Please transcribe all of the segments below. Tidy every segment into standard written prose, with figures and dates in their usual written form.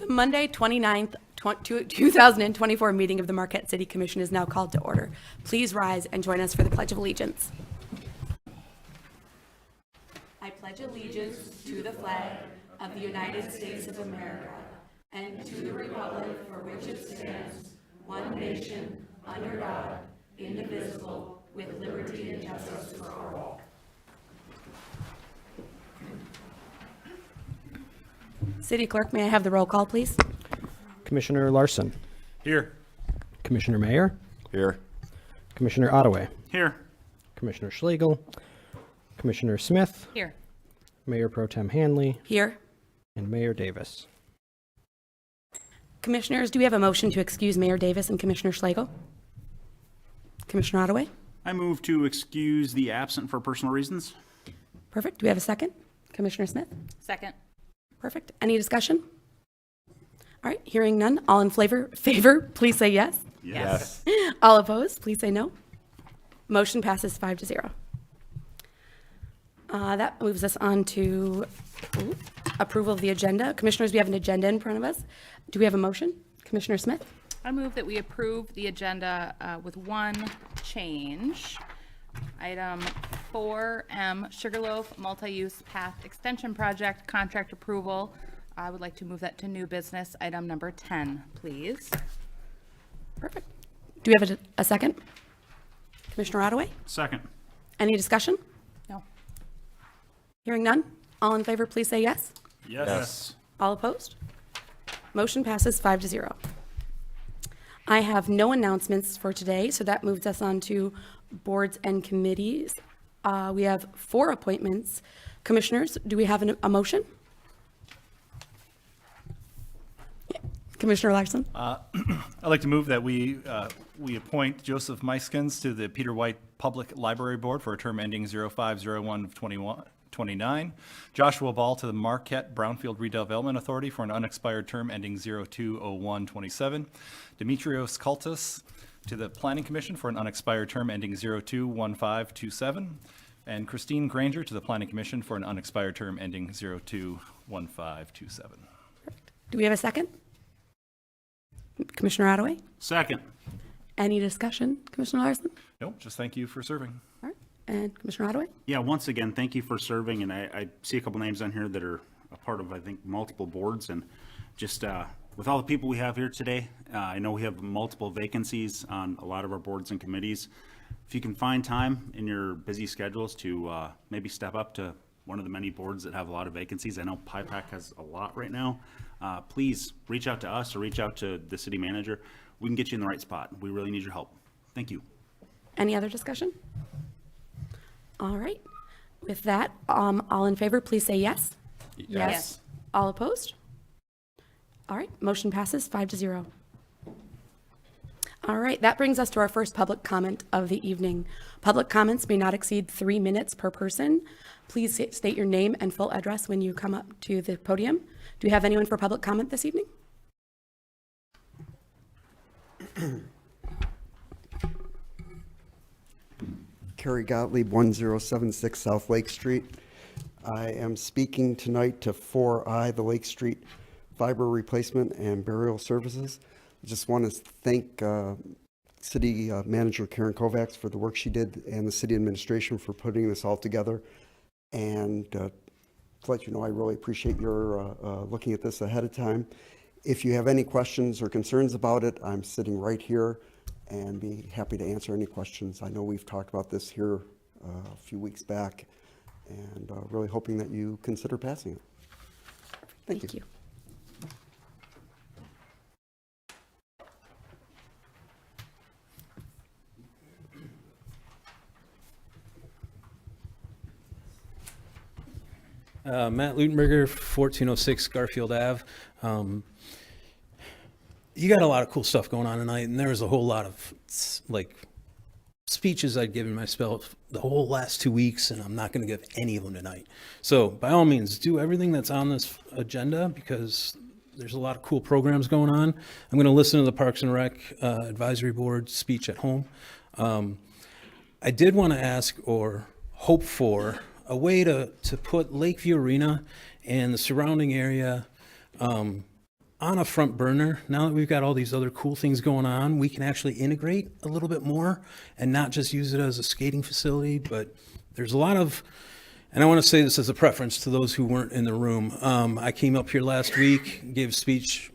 Monday, 29th, 2024 meeting of the Marquette City Commission is now called to order. Please rise and join us for the Pledge of Allegiance. I pledge allegiance to the flag of the United States of America and to the republic for which it stands, one nation, under God, indivisible, with liberty and justice for all. City Clerk, may I have the roll call, please? Commissioner Larson. Here. Commissioner Mayer. Here. Commissioner Ottaway. Here. Commissioner Schlegel. Commissioner Smith. Here. Mayor Pro Tem Hanley. Here. And Mayor Davis. Commissioners, do we have a motion to excuse Mayor Davis and Commissioner Schlegel? Commissioner Ottaway? I move to excuse the absent for personal reasons. Perfect. Do we have a second? Commissioner Smith? Second. Perfect. Any discussion? All right, hearing none. All in favor, please say yes. Yes. All opposed, please say no. Motion passes 5-0. That moves us on to approval of the agenda. Commissioners, we have an agenda in front of us. Do we have a motion? Commissioner Smith? I move that we approve the agenda with one change. Item 4M, Sugarloaf Multi-Use Path Extension Project, contract approval. I would like to move that to new business, item number 10, please. Perfect. Do we have a second? Commissioner Ottaway? Second. Any discussion? No. Hearing none. All in favor, please say yes. Yes. All opposed? Motion passes 5-0. I have no announcements for today, so that moves us on to boards and committees. We have 4 appointments. Commissioners, do we have a motion? Yeah. Commissioner Larson? I'd like to move that we appoint Joseph Meiskens to the Peter White Public Library Board for a term ending 05/01 of 29. Joshua Ball to the Marquette Brownfield Redevelopment Authority for an unexpired term ending 02/01/27. Demetrios Kultis to the Planning Commission for an unexpired term ending 02/15/27. And Christine Granger to the Planning Commission for an unexpired term ending 02/15/27. Perfect. Do we have a second? Commissioner Ottaway? Second. Any discussion? Commissioner Larson? Nope, just thank you for serving. All right. And Commissioner Ottaway? Yeah, once again, thank you for serving, and I see a couple names on here that are a part of, I think, multiple boards, and just with all the people we have here today, I know we have multiple vacancies on a lot of our boards and committees. If you can find time in your busy schedules to maybe step up to one of the many boards that have a lot of vacancies, I know PIPAC has a lot right now, please reach out to us or reach out to the city manager. We can get you in the right spot. We really need your help. Thank you. Any other discussion? All right. With that, all in favor, please say yes. Yes. All opposed? All right, motion passes 5-0. All right, that brings us to our first public comment of the evening. Public comments may not exceed 3 minutes per person. Please state your name and full address when you come up to the podium. Do we have anyone for public comment this evening? Kerry Gottlieb, 1076 South Lake Street. I am speaking tonight to 4I, the Lake Street Fiber Replacement and Burial Services. I just want to thank City Manager Karen Kovacs for the work she did and the city administration for putting this all together. And to let you know, I really appreciate your looking at this ahead of time. If you have any questions or concerns about it, I'm sitting right here and be happy to answer any questions. I know we've talked about this here a few weeks back, and really hoping that you consider passing it. Thank you. Matt Lutenberger, 1406 Garfield Ave. You got a lot of cool stuff going on tonight, and there was a whole lot of speeches I'd given myself the whole last 2 weeks, and I'm not going to give any of them tonight. So by all means, do everything that's on this agenda because there's a lot of cool programs going on. I'm going to listen to the Parks and Rec Advisory Board speech at home. I did want to ask or hope for a way to put Lakeview Arena and the surrounding area on a front burner. Now that we've got all these other cool things going on, we can actually integrate a little bit more and not just use it as a skating facility. But there's a lot of, and I want to say this as a preference to those who weren't in the room. I came up here last week, gave a speech,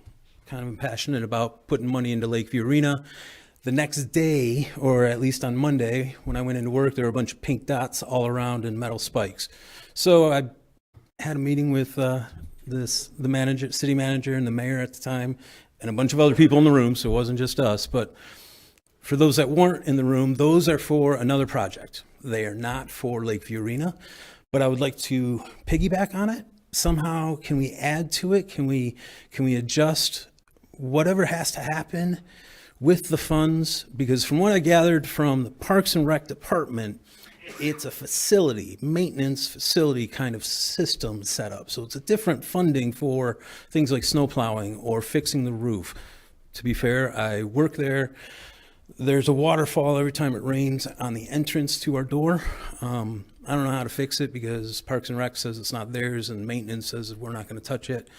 kind of passionate about putting money into Lakeview Arena. The next day, or at least on Monday, when I went into work, there were a bunch of pink dots all around and metal spikes. So I had a meeting with the manager, city manager, and the mayor at the time, and a bunch of other people in the room, so it wasn't just us. But for those that weren't in the room, those are for another project. They are not for Lakeview Arena, but I would like to piggyback on it. Somehow, can we add to it? Can we adjust whatever has to happen with the funds? Because from what I gathered from the Parks and Rec department, it's a facility, maintenance facility kind of system setup. So it's a different funding for things like snow plowing or fixing the roof. To be fair, I work there. There's a waterfall every time it rains on the entrance to our door. I don't know how to fix it because Parks and Rec says it's not theirs and maintenance says we're not going to touch it.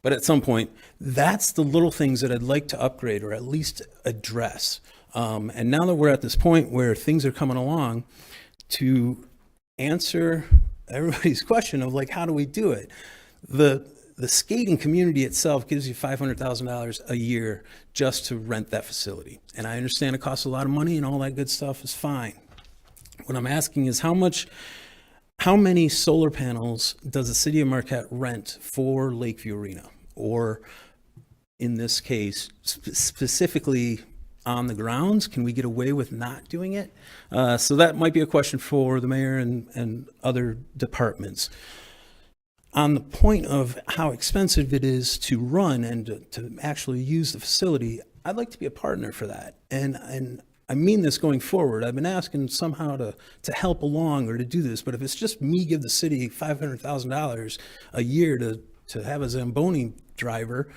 But at some point, that's the little things that I'd like to upgrade or at least address. And now that we're at this point where things are coming along, to answer everybody's question of like, how do we do it? The skating community itself gives you $500,000 a year just to rent that facility. And I understand it costs a lot of money and all that good stuff is fine. What I'm asking is how many solar panels does the city of Marquette rent for Lakeview Arena? Or in this case, specifically on the grounds? Can we get away with not doing it? So that might be a question for the mayor and other departments. On the point of how expensive it is to run and to actually use the facility, I'd like to be a partner for that. And I mean this going forward. I've been asking somehow to help along or to do this, but if it's just me give the city $500,000 a year to have a Zamboni driver,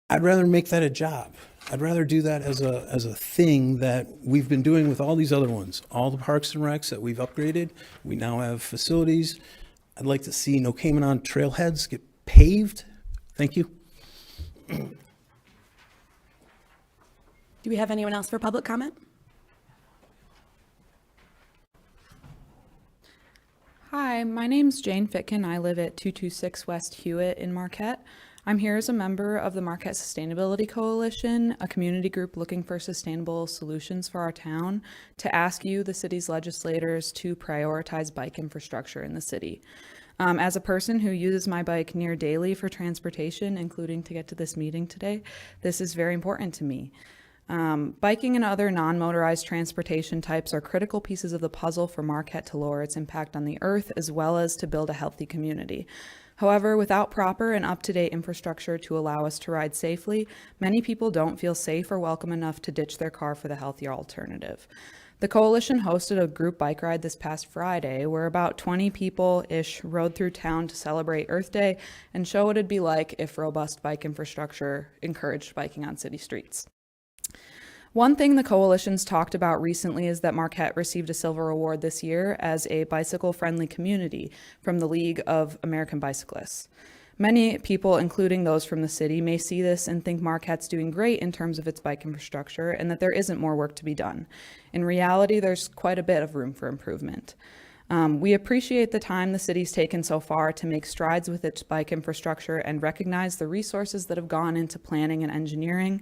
I'd rather make that a job. I'd rather do that as a thing that we've been doing with all these other ones. All the parks and recs that we've upgraded, we now have facilities. I'd like to see No Cayman on trailheads get paved. Thank you. Do we have anyone else for public comment? Hi, my name's Jane Fitkin. I live at 226 West Hewitt in Marquette. I'm here as a member of the Marquette Sustainability Coalition, a community group looking for sustainable solutions for our town, to ask you, the city's legislators, to prioritize bike infrastructure in the city. As a person who uses my bike near daily for transportation, including to get to this meeting today, this is very important to me. Biking and other non-motorized transportation types are critical pieces of the puzzle for Marquette to lower its impact on the earth, as well as to build a healthy community. However, without proper and up-to-date infrastructure to allow us to ride safely, many people don't feel safe or welcome enough to ditch their car for the healthier alternative. The coalition hosted a group bike ride this past Friday where about 20 people-ish rode through town to celebrate Earth Day and show what it'd be like if robust bike infrastructure encouraged biking on city streets. One thing the coalition's talked about recently is that Marquette received a silver award this year as a bicycle-friendly community from the League of American Bicyclists. Many people, including those from the city, may see this and think Marquette's doing great in terms of its bike infrastructure and that there isn't more work to be done. In reality, there's quite a bit of room for improvement. We appreciate the time the city's taken so far to make strides with its bike infrastructure and recognize the resources that have gone into planning and engineering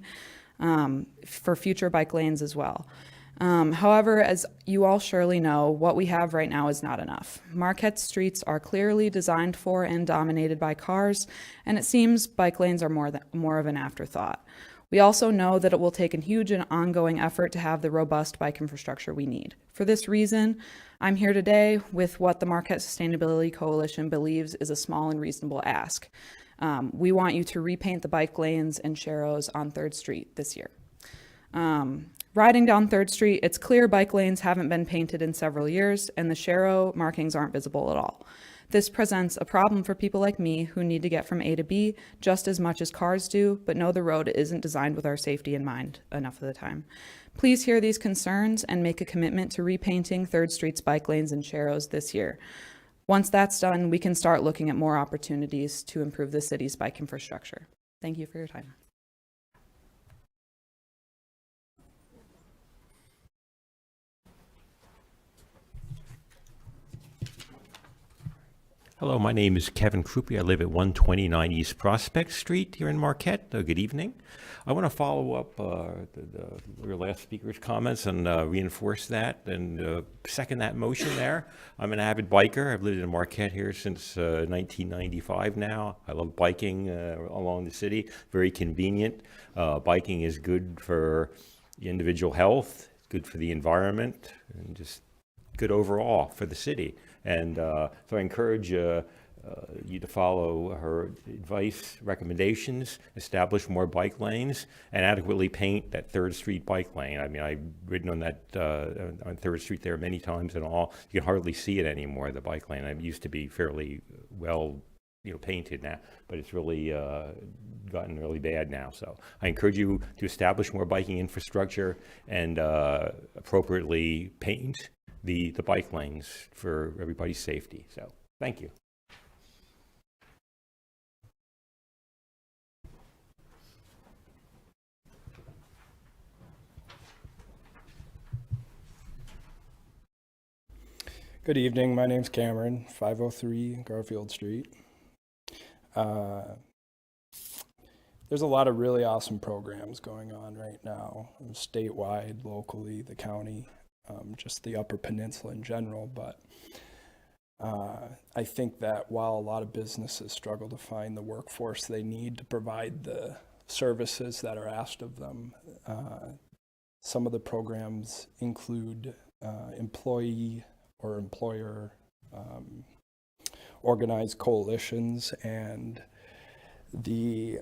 for future bike lanes as well. However, as you all surely know, what we have right now is not enough. Marquette's streets are clearly designed for and dominated by cars, and it seems bike lanes are more of an afterthought. We also know that it will take a huge and ongoing effort to have the robust bike infrastructure we need. For this reason, I'm here today with what the Marquette Sustainability Coalition believes is a small and reasonable ask. We want you to repaint the bike lanes and sharrows on 3rd Street this year. Riding down 3rd Street, it's clear bike lanes haven't been painted in several years and the sharrow markings aren't visible at all. This presents a problem for people like me who need to get from A to B just as much as cars do, but know the road isn't designed with our safety in mind enough of the time. Please hear these concerns and make a commitment to repainting 3rd Street's bike lanes and sharrows this year. Once that's done, we can start looking at more opportunities to improve the city's bike infrastructure. Thank you for your time. Hello, my name is Kevin Krupe. I live at 129 East Prospect Street here in Marquette. Good evening. I want to follow up your last speaker's comments and reinforce that and second that motion there. I'm an avid biker. I've lived in Marquette here since 1995 now. I love biking along the city. Very convenient. Biking is good for the individual health, good for the environment, and just good overall for the city. And so I encourage you to follow her advice, recommendations, establish more bike lanes, and adequately paint that 3rd Street bike lane. I mean, I've ridden on that on 3rd Street there many times and all. You can hardly see it anymore, the bike lane. It used to be fairly well painted now, but it's really gotten really bad now. So I encourage you to establish more biking infrastructure and appropriately paint the bike lanes for everybody's safety. So thank you. Good evening. My name's Cameron, 503 Garfield Street. There's a lot of really awesome programs going on right now, statewide, locally, the county, just the Upper Peninsula in general. But I think that while a lot of businesses struggle to find the workforce they need to provide the services that are asked of them, some of the programs include employee or employer organized coalitions, and the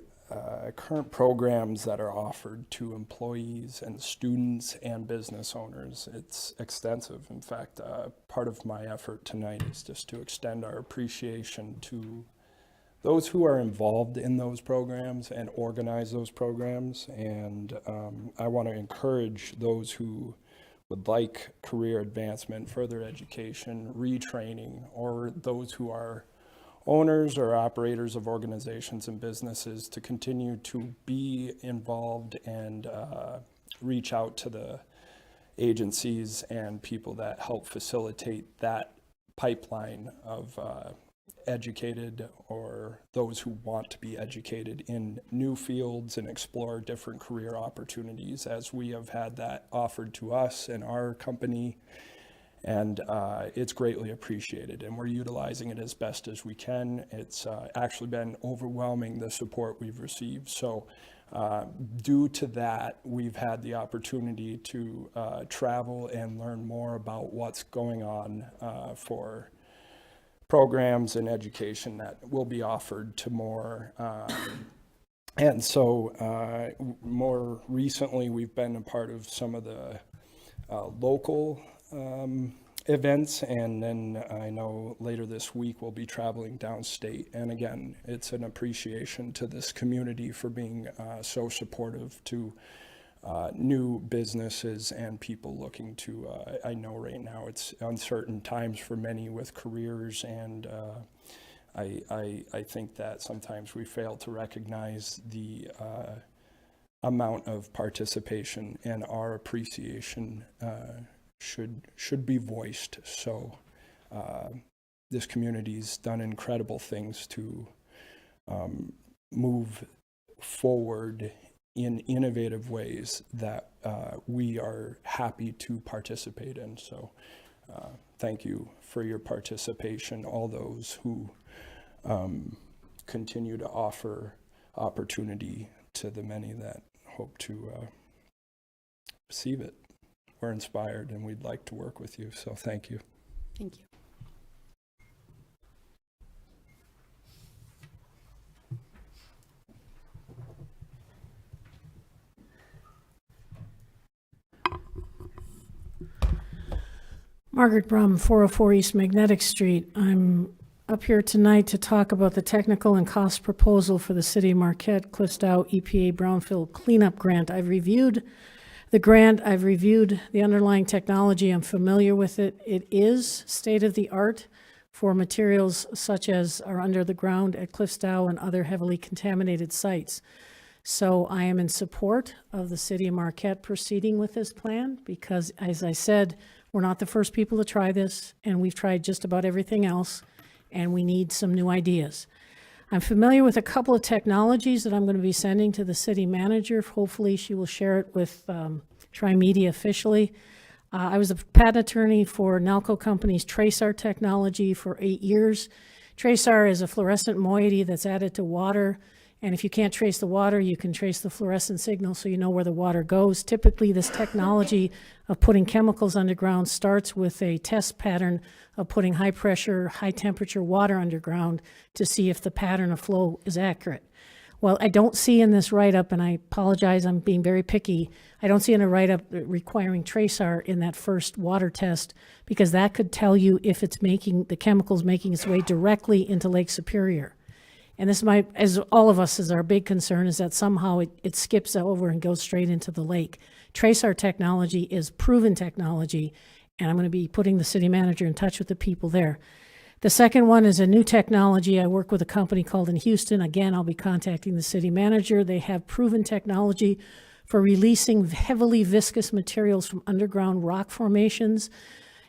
current programs that are offered to employees and students and business owners. It's extensive. In fact, part of my effort tonight is just to extend our appreciation to those who are involved in those programs and organize those programs. And I want to encourage those who would like career advancement, further education, retraining, or those who are owners or operators of organizations and businesses to continue to be involved and reach out to the agencies and people that help facilitate that pipeline of educated or those who want to be educated in new fields and explore different career opportunities, as we have had that offered to us and our company. And it's greatly appreciated, and we're utilizing it as best as we can. It's actually been overwhelming, the support we've received. So due to that, we've had the opportunity to travel and learn more about what's going on for programs and education that will be offered to more. And so more recently, we've been a part of some of the local events, and then I know later this week we'll be traveling downstate. And again, it's an appreciation to this community for being so supportive to new businesses and people looking to, I know right now it's uncertain times for many with careers, and I think that sometimes we fail to recognize the amount of participation, and our appreciation should be voiced. So this community's done incredible things to move forward in innovative ways that we are happy to participate in. So thank you for your participation, all those who continue to offer opportunity to the many that hope to receive it. We're inspired and we'd like to work with you, so thank you. Thank you. Margaret Brum, 404 East Magnetic Street. I'm up here tonight to talk about the technical and cost proposal for the City of Marquette Cliffsdow EPA Brownfield Cleanup Grant. I've reviewed the grant. I've reviewed the underlying technology. I'm familiar with it. It is state-of-the-art for materials such as are under the ground at Cliffsdow and other heavily contaminated sites. So I am in support of the City of Marquette proceeding with this plan because, as I said, we're not the first people to try this, and we've tried just about everything else, and we need some new ideas. I'm familiar with a couple of technologies that I'm going to be sending to the city manager. Hopefully she will share it with Trimedia officially. I was a patent attorney for Nalco Company's TraceR technology for 8 years. TraceR is a fluorescent moiety that's added to water, and if you can't trace the water, you can trace the fluorescent signal so you know where the water goes. Typically, this technology of putting chemicals underground starts with a test pattern of putting high pressure, high temperature water underground to see if the pattern of flow is accurate. Well, I don't see in this write-up, and I apologize, I'm being very picky, I don't see in a write-up requiring TraceR in that first water test, because that could tell you if it's making, the chemicals making its way directly into Lake Superior. And this might, as all of us, is our big concern, is that somehow it skips over and goes straight into the lake. TraceR technology is proven technology, and I'm going to be putting the city manager in touch with the people there. The second one is a new technology. I work with a company called in Houston. Again, I'll be contacting the city manager. They have proven technology for releasing heavily viscous materials from underground rock formations.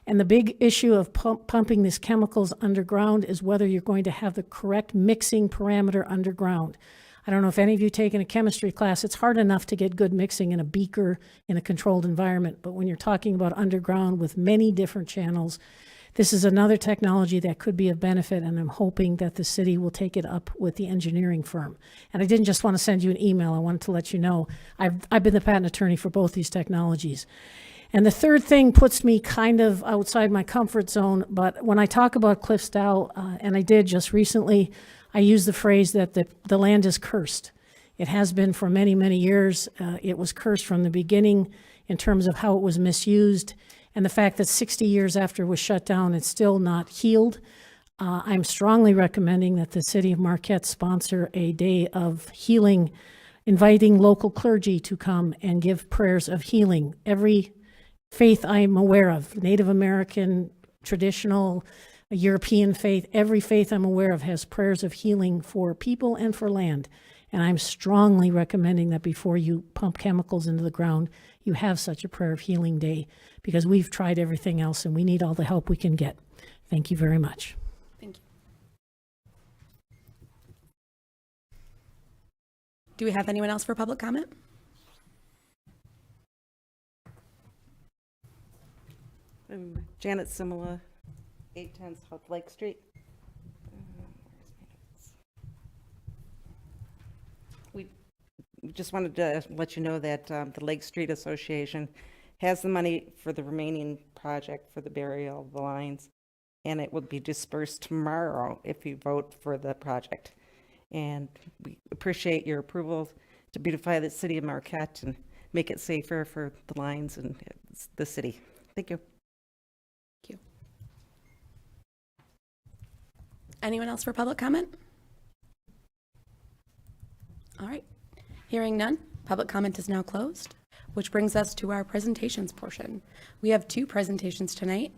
And the big issue of pumping these chemicals underground is whether you're going to have the correct mixing parameter underground. I don't know if any of you taken a chemistry class. It's hard enough to get good mixing in a beaker in a controlled environment. But when you're talking about underground with many different channels, this is another technology that could be of benefit, and I'm hoping that the city will take it up with the engineering firm. And I didn't just want to send you an email. I wanted to let you know I've been the patent attorney for both these technologies. And the third thing puts me kind of outside my comfort zone, but when I talk about Cliffsdow, and I did just recently, I use the phrase that the land is cursed. It has been for many, many years. It was cursed from the beginning in terms of how it was misused, and the fact that 60 years after it was shut down, it's still not healed. I'm strongly recommending that the city of Marquette sponsor a day of healing, inviting local clergy to come and give prayers of healing. Every faith I'm aware of, Native American, traditional, European faith, every faith I'm aware of has prayers of healing for people and for land. And I'm strongly recommending that before you pump chemicals into the ground, you have such a prayer of healing day, because we've tried everything else and we need all the help we can get. Thank you very much. Thank you. Do we have anyone else for public comment? Janet Simula, 810 South Lake Street. We just wanted to let you know that the Lake Street Association has the money for the remaining project for the burial of the lines, and it will be dispersed tomorrow if you vote for the project. And we appreciate your approval to beautify the city of Marquette and make it safer for the lines and the city. Thank you. Thank you. Anyone else for public comment? All right. Hearing none, public comment is now closed, which brings us to our presentations portion. We have two presentations tonight.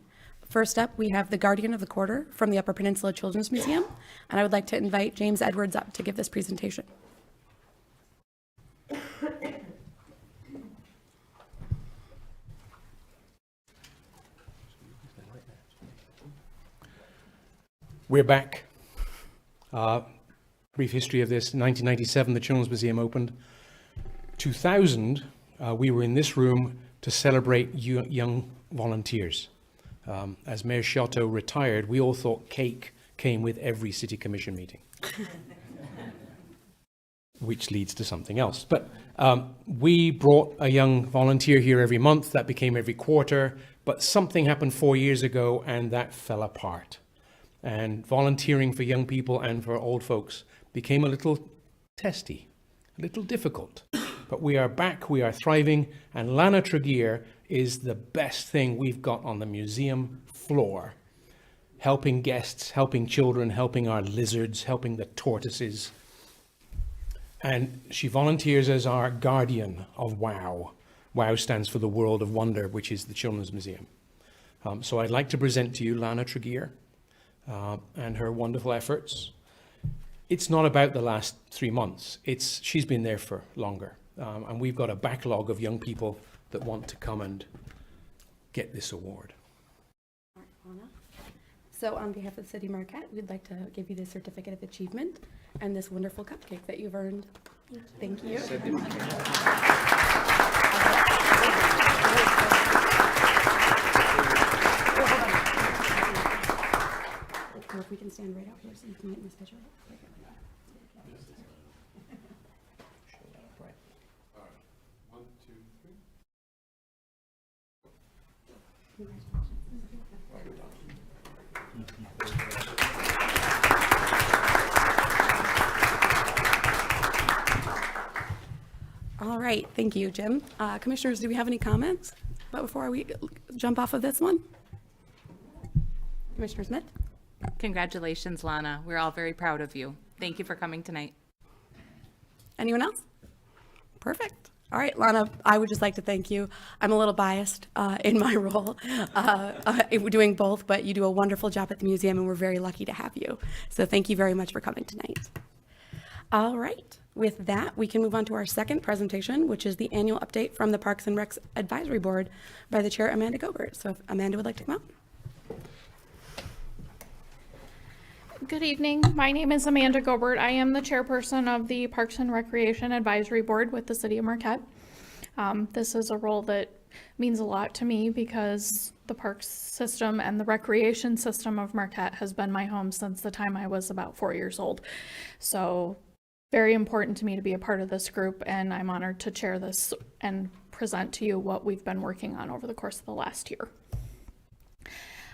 First up, we have The Guardian of the Quarter from the Upper Peninsula Children's Museum, and I would like to invite James Edwards up to give this presentation. We're back. Brief history of this. 1997, the Children's Museum opened. 2000, we were in this room to celebrate young volunteers. As Mayor Sciotto retired, we all thought cake came with every city commission meeting, which leads to something else. But we brought a young volunteer here every month. That became every quarter. But something happened 4 years ago, and that fell apart. And volunteering for young people and for old folks became a little testy, a little difficult. But we are back, we are thriving, and Lana Tregear is the best thing we've got on the museum floor. Helping guests, helping children, helping our lizards, helping the tortoises. And she volunteers as our guardian of WOW. WOW stands for the World of Wonder, which is the Children's Museum. So I'd like to present to you Lana Tregear. and her wonderful efforts. It's not about the last 3 months. She's been there for longer. And we've got a backlog of young people that want to come and get this award. So on behalf of the City of Marquette, we'd like to give you the Certificate of Achievement and this wonderful cupcake that you've earned. Thank you. Or if we can stand right out here so you can get in this picture. All right, thank you, Jim. Commissioners, do we have any comments before we jump off of this one? Commissioner Smith? Congratulations, Lana. We're all very proud of you. Thank you for coming tonight. Anyone else? Perfect. All right, Lana, I would just like to thank you. I'm a little biased in my role, doing both, but you do a wonderful job at the museum, and we're very lucky to have you. So thank you very much for coming tonight. All right, with that, we can move on to our second presentation, which is the annual update from the Parks and Recs Advisory Board by the Chair, Amanda Gobert. So if Amanda would like to come up. Good evening. My name is Amanda Gobert. I am the chairperson of the Parks and Recreation Advisory Board with the City of Marquette. This is a role that means a lot to me because the parks system and the recreation system of Marquette has been my home since the time I was about 4 years old. So very important to me to be a part of this group, and I'm honored to chair this and present to you what we've been working on over the course of the last year.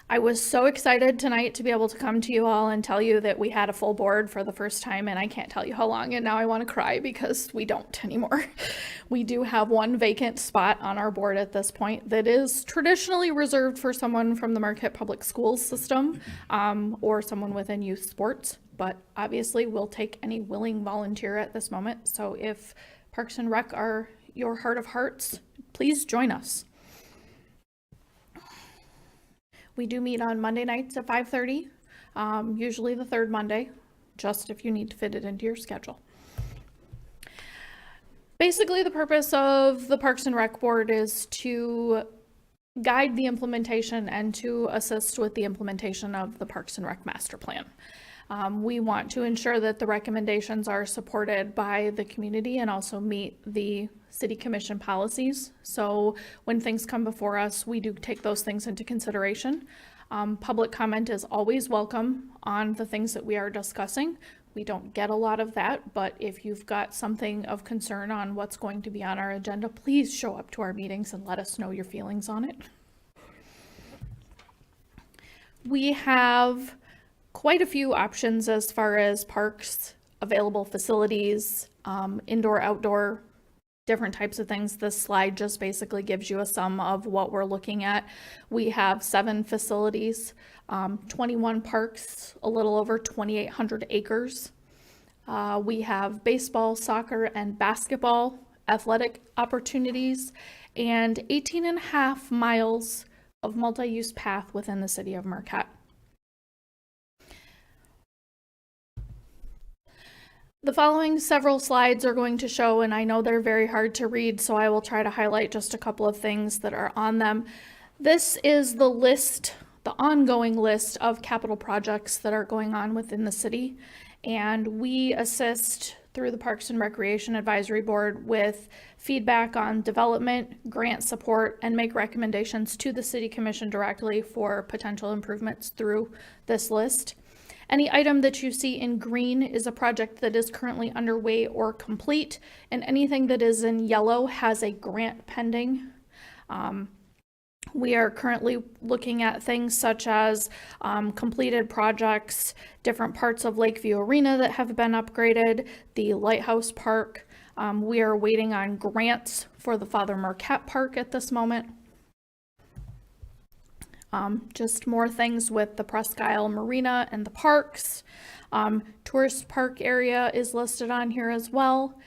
I was so excited tonight to be able to come to you all and tell you that we had a full board for the first time, and I can't tell you how long, and now I want to cry because we don't anymore. We do have one vacant spot on our board at this point that is traditionally reserved for someone from the Marquette Public Schools system or someone within youth sports, but obviously we'll take any willing volunteer at this moment. So if Parks and Rec are your heart of hearts, please join us. We do meet on Monday nights at 5:30, usually the third Monday, just if you need to fit it into your schedule. Basically, the purpose of the Parks and Rec Board is to guide the implementation and to assist with the implementation of the Parks and Rec Master Plan. We want to ensure that the recommendations are supported by the community and also meet the City Commission policies. So when things come before us, we do take those things into consideration. Public comment is always welcome on the things that we are discussing. We don't get a lot of that, but if you've got something of concern on what's going to be on our agenda, please show up to our meetings and let us know your feelings on it. We have quite a few options as far as parks, available facilities, indoor, outdoor, different types of things. This slide just basically gives you a sum of what we're looking at. We have 7 facilities, 21 parks, a little over 2,800 acres. We have baseball, soccer, and basketball athletic opportunities, and 18.5 miles of multi-use path within the city of Marquette. The following several slides are going to show, and I know they're very hard to read, so I will try to highlight just a couple of things that are on them. This is the list, the ongoing list of capital projects that are going on within the city, and we assist through the Parks and Recreation Advisory Board with feedback on development, grant support, and make recommendations to the City Commission directly for potential improvements through this list. Any item that you see in green is a project that is currently underway or complete, and anything that is in yellow has a grant pending. We are currently looking at things such as completed projects, different parts of Lakeview Arena that have been upgraded, the Lighthouse Park. We are waiting on grants for the Father Marquette Park at this moment. Just more things with the Presque Isle Marina and the parks. Tourist park area is listed on here as well.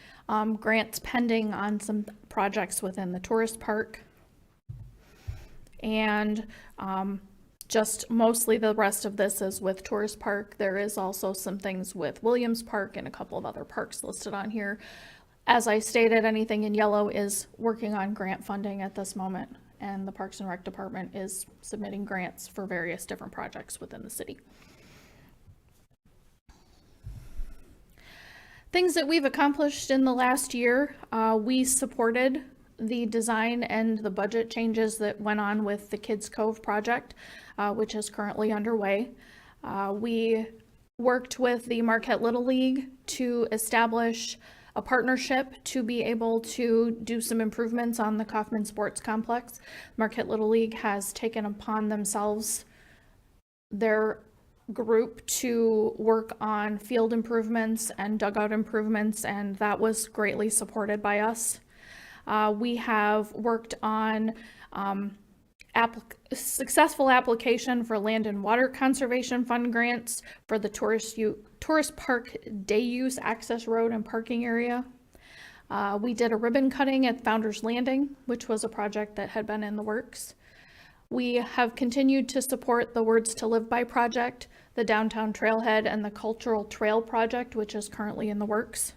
Grants pending on some projects within the tourist park. And just mostly the rest of this is with Tourist Park. There is also some things with Williams Park and a couple of other parks listed on here. As I stated, anything in yellow is working on grant funding at this moment, and the Parks and Rec Department is submitting grants for various different projects within the city. Things that we've accomplished in the last year, we supported the design and the budget changes that went on with the Kids Cove project, which is currently underway. We worked with the Marquette Little League to establish a partnership to be able to do some improvements on the Kaufman Sports Complex. Marquette Little League has taken upon themselves their group to work on field improvements and dugout improvements, and that was greatly supported by us. We have worked on successful application for Land and Water Conservation Fund grants for the Tourist Park Day Use Access Road and Parking Area. We did a ribbon cutting at Founders Landing, which was a project that had been in the works. We have continued to support the Words to Live By project, the Downtown Trailhead, and the Cultural Trail project, which is currently in the works.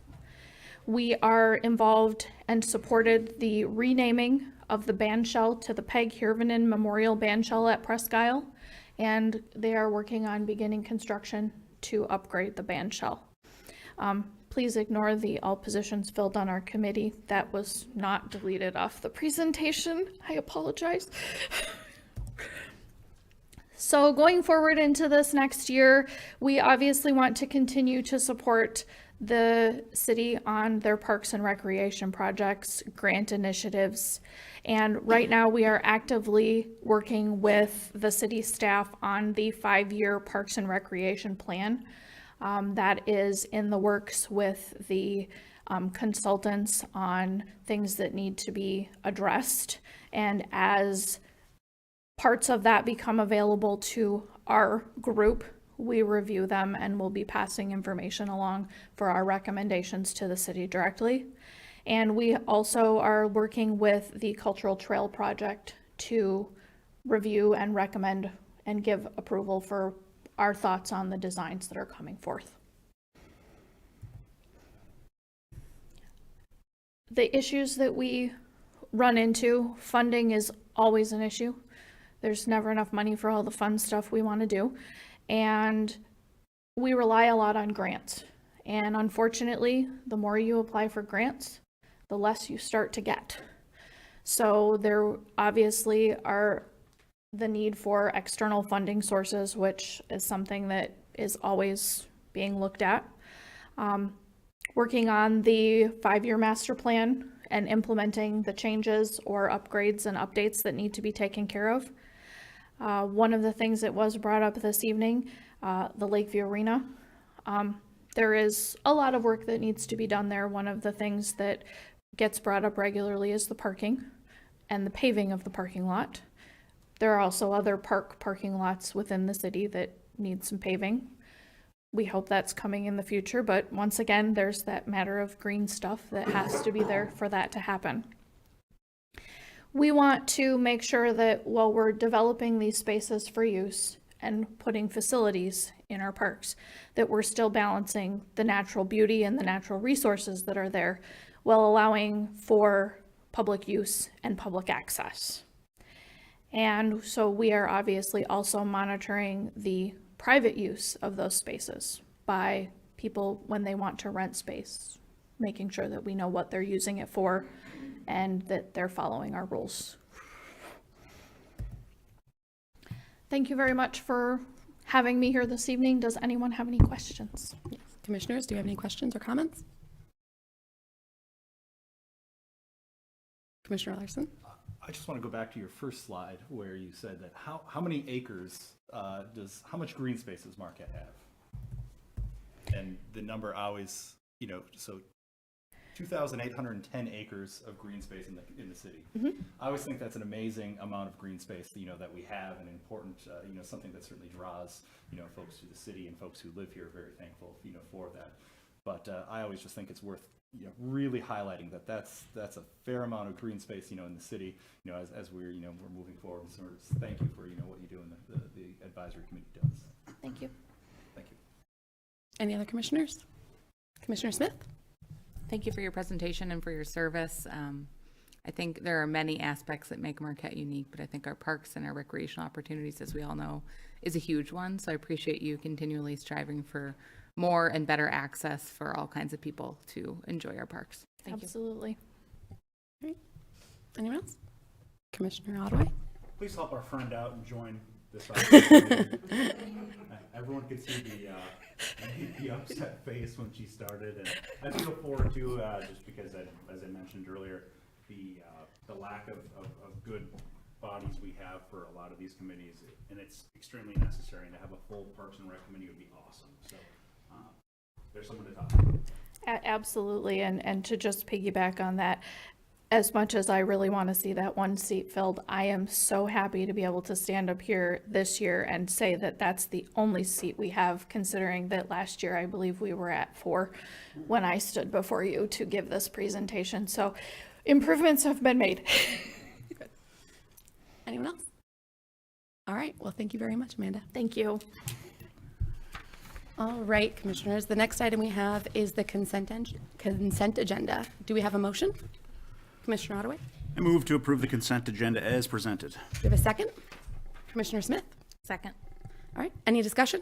We are involved and supported the renaming of the bandshell to the Peg Hirvonen Memorial Bandshell at Presque Isle, and they are working on beginning construction to upgrade the bandshell. Please ignore the all positions filled on our committee. That was not deleted off the presentation. I apologize. So going forward into this next year, we obviously want to continue to support the city on their parks and recreation projects, grant initiatives, and right now we are actively working with the city staff on the 5-year parks and recreation plan. That is in the works with the consultants on things that need to be addressed, and as parts of that become available to our group, we review them and will be passing information along for our recommendations to the city directly. And we also are working with the Cultural Trail project to review and recommend and give approval for our thoughts on the designs that are coming forth. The issues that we run into, funding is always an issue. There's never enough money for all the fun stuff we want to do. And we rely a lot on grants. And unfortunately, the more you apply for grants, the less you start to get. So there obviously are the need for external funding sources, which is something that is always being looked at. Working on the 5-year master plan and implementing the changes or upgrades and updates that need to be taken care of. One of the things that was brought up this evening, the Lakeview Arena. There is a lot of work that needs to be done there. One of the things that gets brought up regularly is the parking and the paving of the parking lot. There are also other parking lots within the city that need some paving. We hope that's coming in the future, but once again, there's that matter of green stuff that has to be there for that to happen. We want to make sure that while we're developing these spaces for use and putting facilities in our parks, that we're still balancing the natural beauty and the natural resources that are there while allowing for public use and public access. And so we are obviously also monitoring the private use of those spaces by people when they want to rent space, making sure that we know what they're using it for and that they're following our rules. Thank you very much for having me here this evening. Does anyone have any questions? Yes. Commissioners, do you have any questions or comments? Commissioner Larson? I just want to go back to your first slide where you said that how many acres how much green space does Marquette have? And the number always, so 2,810 acres of green space in the city. Mm-hmm. I always think that's an amazing amount of green space, that we have, and important, something that certainly draws, folks to the city, and folks who live here are very thankful, for that. But I always just think it's worth really highlighting that that's a fair amount of green space, in the city, as we're, we're moving forward. So thank you for, what you do and the advisory committee does. Thank you. Thank you. Any other commissioners? Commissioner Smith? Thank you for your presentation and for your service. I think there are many aspects that make Marquette unique, but I think our parks and our recreational opportunities, as we all know, is a huge one. So I appreciate you continually striving for more and better access for all kinds of people to enjoy our parks. Thank you. Absolutely. All right. Anyone else? Commissioner Ottaway? Please help our friend out and join this. Everyone could see the upset face when she started, and I feel forward to just because, as I mentioned earlier, the lack of good bodies we have for a lot of these committees, and it's extremely necessary. And to have a full Parks and Rec committee would be awesome. So there's someone to talk to. Absolutely, and to just piggyback on that, as much as I really want to see that one seat filled, I am so happy to be able to stand up here this year and say that that's the only seat we have, considering that last year I believe we were at 4 when I stood before you to give this presentation. So improvements have been made. Good. Anyone else? All right. Well, thank you very much, Amanda. Thank you. All right, commissioners. The next item we have is the consent agenda. Do we have a motion? Commissioner Ottaway? I move to approve the consent agenda as presented. Do we have a second? Commissioner Smith? Second. All right. Any discussion?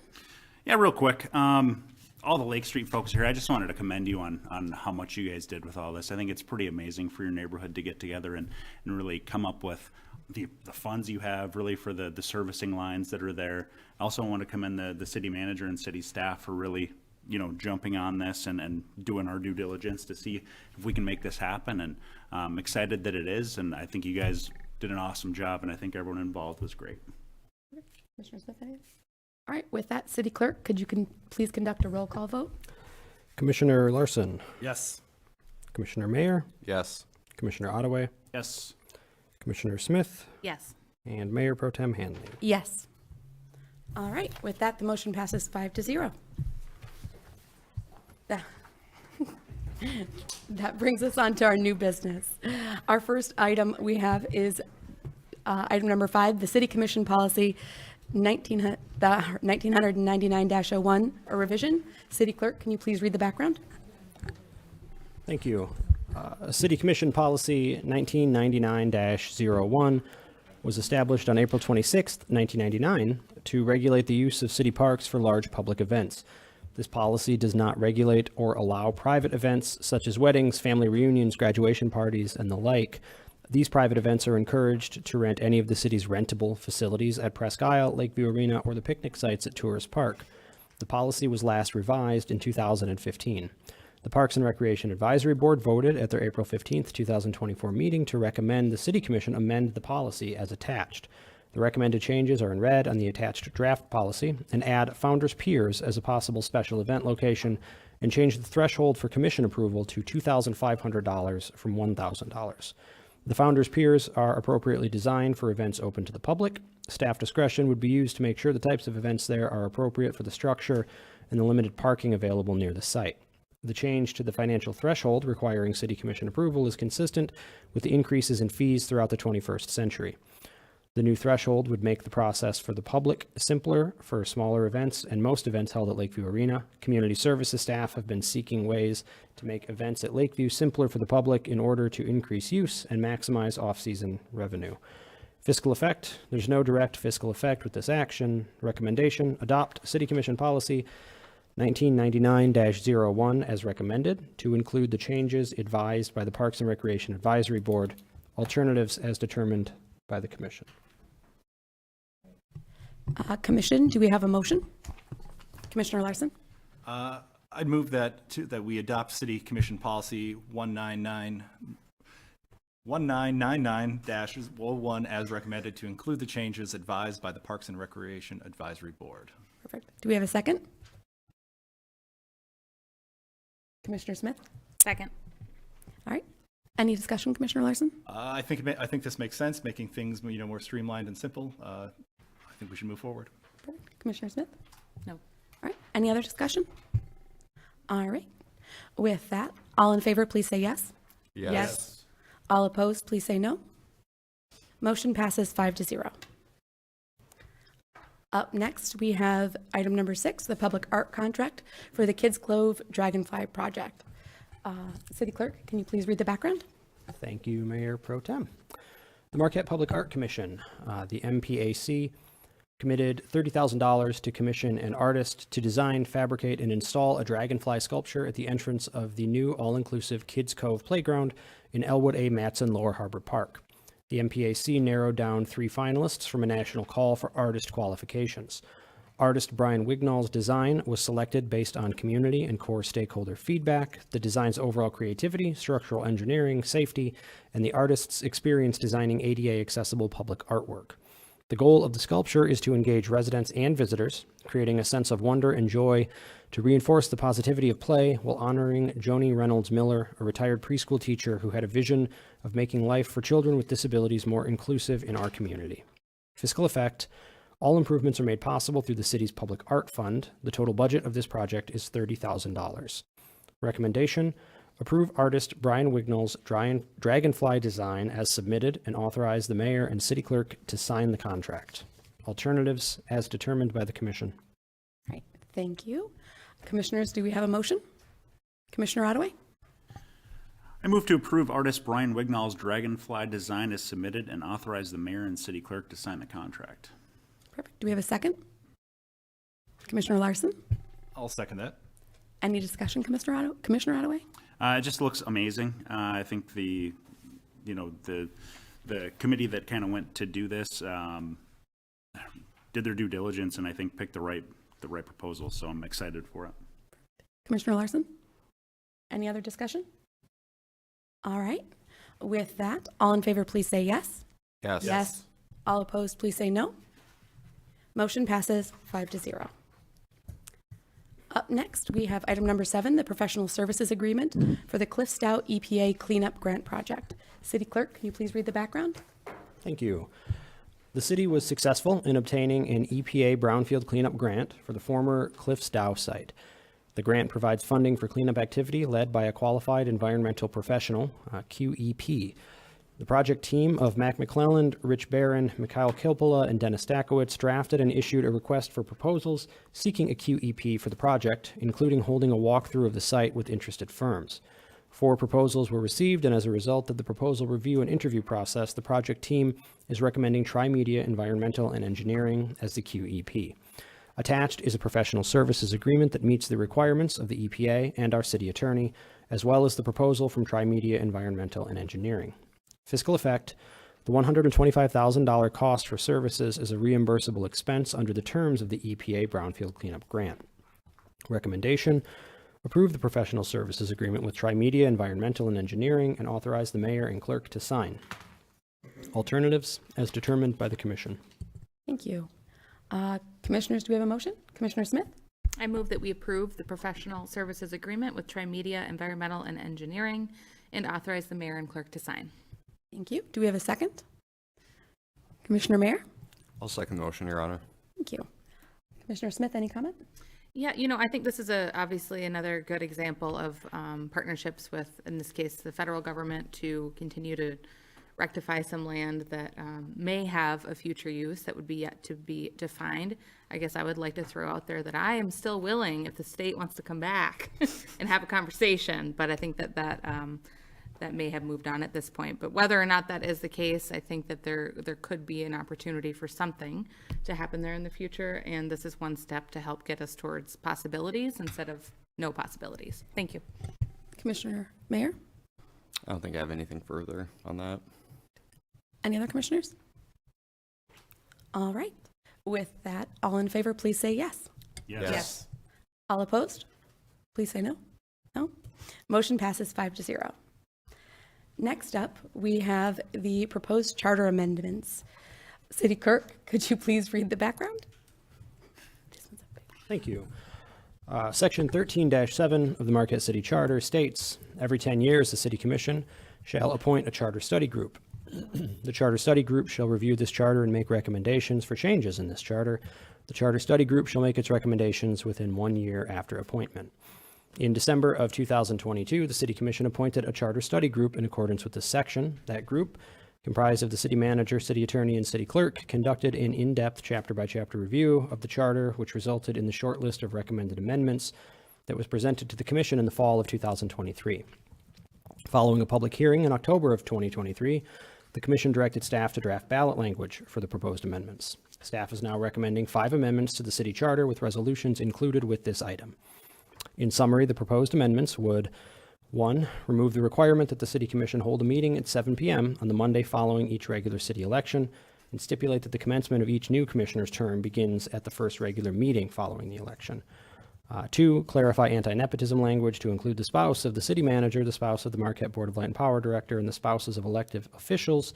Yeah, real quick. All the Lake Street folks here, I just wanted to commend you on how much you guys did with all this. I think it's pretty amazing for your neighborhood to get together and really come up with the funds you have really for the servicing lines that are there. I also want to commend the city manager and city staff for really, jumping on this and doing our due diligence to see if we can make this happen. And I'm excited that it is. And I think you guys did an awesome job. And I think everyone involved was great. Commissioner Smith, anything? All right. With that, City Clerk, could you please conduct a roll call vote? Commissioner Larson, Yes. Commissioner Mayer, Yes. Commissioner Ottaway, Yes. Commissioner Smith, Yes. and Mayor Pro Tem Hanley. Yes. All right. With that, the motion passes 5-0. That brings us on to our new business. Our first item we have is item number 5, the City Commission Policy 1999-01, a revision. City Clerk, can you please read the background? Thank you. City Commission Policy 1999-01 was established on April 26, 1999, to regulate the use of city parks for large public events. This policy does not regulate or allow private events such as weddings, family reunions, graduation parties, and the like. These private events are encouraged to rent any of the city's rentable facilities at Presque Isle, Lakeview Arena, or the picnic sites at Tourist Park. The policy was last revised in 2015. The Parks and Recreation Advisory Board voted at their April 15, 2024 meeting to recommend the City Commission amend the policy as attached. The recommended changes are in red on the attached draft policy and add Founders Piers as a possible special event location and change the threshold for commission approval to $2,500 from $1,000. The Founders Piers are appropriately designed for events open to the public. Staff discretion would be used to make sure the types of events there are appropriate for the structure and the limited parking available near the site. The change to the financial threshold requiring City Commission approval is consistent with the increases in fees throughout the 21st century. The new threshold would make the process for the public simpler for smaller events and most events held at Lakeview Arena. Community services staff have been seeking ways to make events at Lakeview simpler for the public in order to increase use and maximize off-season revenue. Fiscal effect: there's no direct fiscal effect with this action. Recommendation: adopt City Commission Policy 1999-01 as recommended to include the changes advised by the Parks and Recreation Advisory Board, alternatives as determined by the Commission. Commission, do we have a motion? Commissioner Larson? I'd move that we adopt City Commission Policy 1999-01 as recommended to include the changes advised by the Parks and Recreation Advisory Board. Perfect. Do we have a second? Commissioner Smith? Second. All right. Any discussion, Commissioner Larson? I think this makes sense, making things more streamlined and simple. I think we should move forward. Perfect. Commissioner Smith? No. All right. Any other discussion? All right. With that, All in favor, please say yes. Yes. All opposed, please say no. Motion passes 5-0. Up next, we have item number 6, the public art contract for the Kids Clove Dragonfly project. City Clerk, can you please read the background? Thank you, Mayor Pro Tem. The Marquette Public Art Commission, the MPAC, committed $30,000 to commission an artist to design, fabricate, and install a dragonfly sculpture at the entrance of the new all-inclusive Kids Cove Playground in Elwood A. Matson Lower Harbor Park. The MPAC narrowed down 3 finalists from a national call for artist qualifications. Artist Brian Wignall's design was selected based on community and core stakeholder feedback, the design's overall creativity, structural engineering, safety, and the artist's experience designing ADA-accessible public artwork. The goal of the sculpture is to engage residents and visitors, creating a sense of wonder and joy to reinforce the positivity of play while honoring Joni Reynolds Miller, a retired preschool teacher who had a vision of making life for children with disabilities more inclusive in our community. Fiscal effect: all improvements are made possible through the city's public art fund. The total budget of this project is $30,000. Recommendation: approve artist Brian Wignall's dragonfly design as submitted and authorize the mayor and city clerk to sign the contract. Alternatives as determined by the commission. All right, thank you. Commissioners, do we have a motion? Commissioner Ottaway? I move to approve artist Brian Wignall's dragonfly design as submitted and authorize the mayor and city clerk to sign the contract. Perfect. Do we have a second? Commissioner Larson? I'll second that. Any discussion, Commissioner Ottaway? It just looks amazing. I think the committee that kind of went to do this did their due diligence, and I think picked the right proposal. So I'm excited for it. Commissioner Larson? Any other discussion? All right. With that, all in favor, please say yes. Yes. All opposed, please say no. Motion passes 5-0. Up next, we have item number 7, the professional services agreement for the Cliff Stout EPA cleanup grant project. City Clerk, can you please read the background? Thank you. The city was successful in obtaining an EPA brownfield cleanup grant for the former Cliff Stout site. The grant provides funding for cleanup activity led by a qualified environmental professional, QEP. The project team of Mac McClelland, Rich Barron, Mikhail Kilpala, and Dennis Stakowitz drafted and issued a request for proposals seeking a QEP for the project, including holding a walkthrough of the site with interested firms. 4 proposals were received, and as a result of the proposal review and interview process, the project team is recommending Trimedia Environmental and Engineering as the QEP. Attached is a professional services agreement that meets the requirements of the EPA and our city attorney, as well as the proposal from Trimedia Environmental and Engineering. Fiscal effect: the $125,000 cost for services is a reimbursable expense under the terms of the EPA Brownfield Cleanup Grant. Recommendation: approve the professional services agreement with Trimedia Environmental and Engineering and authorize the mayor and clerk to sign. Alternatives as determined by the commission. Thank you. Commissioners, do we have a motion? Commissioner Smith? I move that we approve the professional services agreement with Trimedia Environmental and Engineering and authorize the mayor and clerk to sign. Thank you. Do we have a second? Commissioner Mayer? I'll second the motion, Your Honor. Thank you. Commissioner Smith, any comment? Yeah, I think this is obviously another good example of partnerships with, in this case, the federal government to continue to rectify some land that may have a future use that would be yet to be defined. I guess I would like to throw out there that I am still willing, if the state wants to come back and have a conversation, but I think that may have moved on at this point. But whether or not that is the case, I think that there could be an opportunity for something to happen there in the future, and this is one step to help get us towards possibilities instead of no possibilities. Thank you. Commissioner Mayer? I don't think I have anything further on that. Any other commissioners? All right. With that, all in favor, please say yes. Yes. All opposed? Please say no. No? Motion passes 5-0. Next up, we have the proposed charter amendments. City Clerk, could you please read the background? Thank you. Section 13-7 of the Marquette City Charter states, every 10 years, the City Commission shall appoint a charter study group. The charter study group shall review this charter and make recommendations for changes in this charter. The charter study group shall make its recommendations within 1 year after appointment. In December of 2022, the City Commission appointed a charter study group in accordance with this section. That group, comprised of the city manager, city attorney, and city clerk, conducted an in-depth chapter-by-chapter review of the charter, which resulted in the short list of recommended amendments that was presented to the commission in the fall of 2023. Following a public hearing in October of 2023, the commission directed staff to draft ballot language for the proposed amendments. Staff is now recommending 5 amendments to the city charter with resolutions included with this item. In summary, the proposed amendments would: 1. Remove the requirement that the City Commission hold a meeting at 7 p.m. on the Monday following each regular city election, and stipulate that the commencement of each new commissioner's term begins at the first regular meeting following the election. 2. Clarify anti-nepotism language to include the spouse of the city manager, the spouse of the Marquette Board of Light and Power Director, and the spouses of elective officials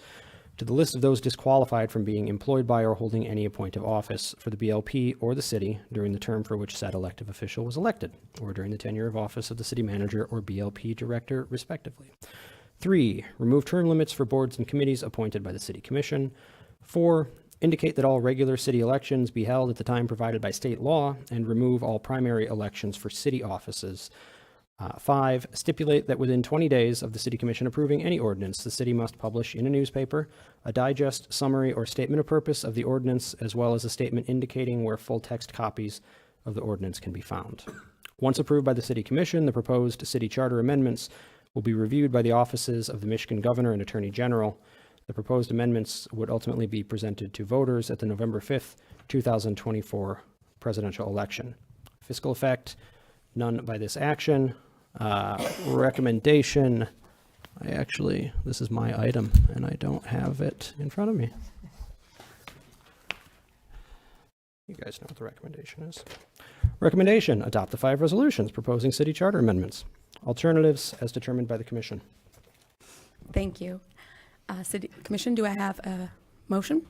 to the list of those disqualified from being employed by or holding any appointive office for the BLP or the city during the term for which said elective official was elected, or during the tenure of office of the city manager or BLP director, respectively. 3. Remove term limits for boards and committees appointed by the City Commission. 4. Indicate that all regular city elections be held at the time provided by state law, and remove all primary elections for city offices. 5. Stipulate that within 20 days of the City Commission approving any ordinance, the city must publish in a newspaper a digest, summary, or statement of purpose of the ordinance, as well as a statement indicating where full text copies of the ordinance can be found. Once approved by the City Commission, the proposed city charter amendments will be reviewed by the offices of the Michigan Governor and Attorney General. The proposed amendments would ultimately be presented to voters at the November 5th, 2024 presidential election. Fiscal effect: none by this action. Recommendation: this is my item and I don't have it in front of me. You guys know what the recommendation is. Recommendation: adopt the 5 resolutions proposing city charter amendments. Alternatives as determined by the commission. Thank you. City Commission, do I have a motion?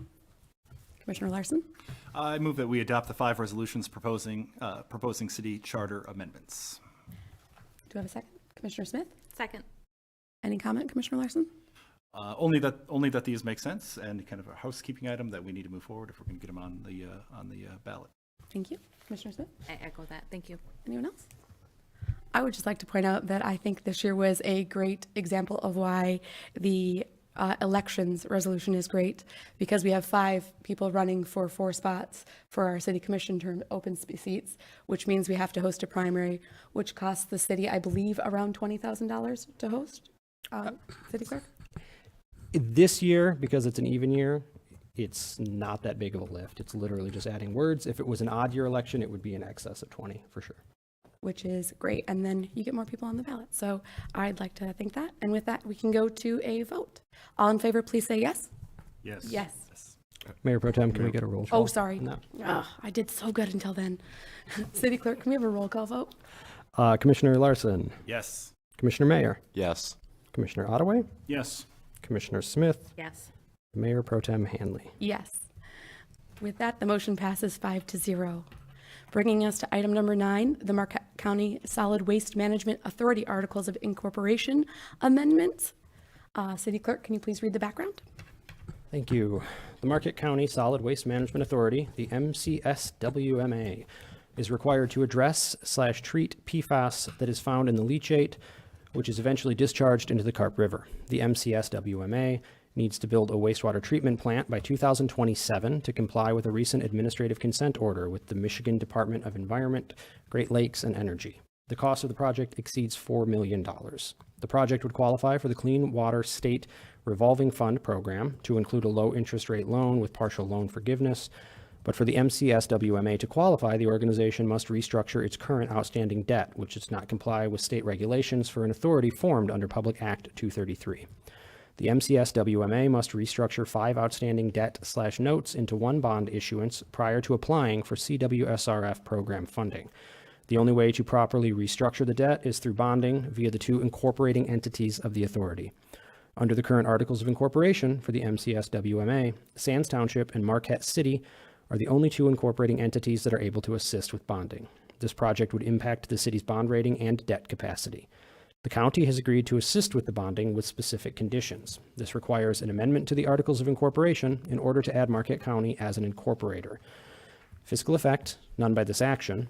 Commissioner Larson? I move that we adopt the 5 resolutions proposing city charter amendments. Do I have a second? Commissioner Smith? Second. Any comment, Commissioner Larson? Only that these make sense, and kind of a housekeeping item that we need to move forward if we're going to get them on the ballot. Thank you. Commissioner Smith? I echo that. Thank you. Anyone else? I would just like to point out that I think this year was a great example of why the elections resolution is great, because we have 5 people running for 4 spots for our city commission term open seats, which means we have to host a primary, which costs the city, I believe, around $20,000 to host. City clerk? This year, because it's an even year, it's not that big of a lift. It's literally just adding words. If it was an odd year election, it would be in excess of 20 for sure. Which is great. And then you get more people on the ballot. So I'd like to think that. And with that, we can go to a vote. All in favor, please say yes. Yes. Yes. Mayor Pro Tem, can we get a roll call? Oh, sorry. No. I did so good until then. City Clerk, can we have a roll call vote? Commissioner Larson. Yes. Commissioner Mayer. Yes. Commissioner Ottaway. Yes. Commissioner Smith. Yes. Mayor Pro Tem Hanley. Yes. With that, the motion passes 5-0. Bringing us to item number 9, the Marquette County Solid Waste Management Authority Articles of Incorporation Amendments. City Clerk, can you please read the background? Thank you. The Marquette County Solid Waste Management Authority, the MCSWMA, is required to address/treat PFAS that is found in the leachate, which is eventually discharged into the Carp River. The MCSWMA needs to build a wastewater treatment plant by 2027 to comply with a recent administrative consent order with the Michigan Department of Environment, Great Lakes, and Energy. The cost of the project exceeds $4 million. The project would qualify for the Clean Water State Revolving Fund program to include a low interest rate loan with partial loan forgiveness. But for the MCSWMA to qualify, the organization must restructure its current outstanding debt, which does not comply with state regulations for an authority formed under Public Act 233. The MCSWMA must restructure 5 outstanding debt/notes into 1 bond issuance prior to applying for CWSRF program funding. The only way to properly restructure the debt is through bonding via the 2 incorporating entities of the authority. Under the current Articles of Incorporation for the MCSWMA, Sands Township and Marquette City are the only 2 incorporating entities that are able to assist with bonding. This project would impact the city's bond rating and debt capacity. The county has agreed to assist with the bonding with specific conditions. This requires an amendment to the Articles of Incorporation in order to add Marquette County as an incorporator. Fiscal effect: none by this action.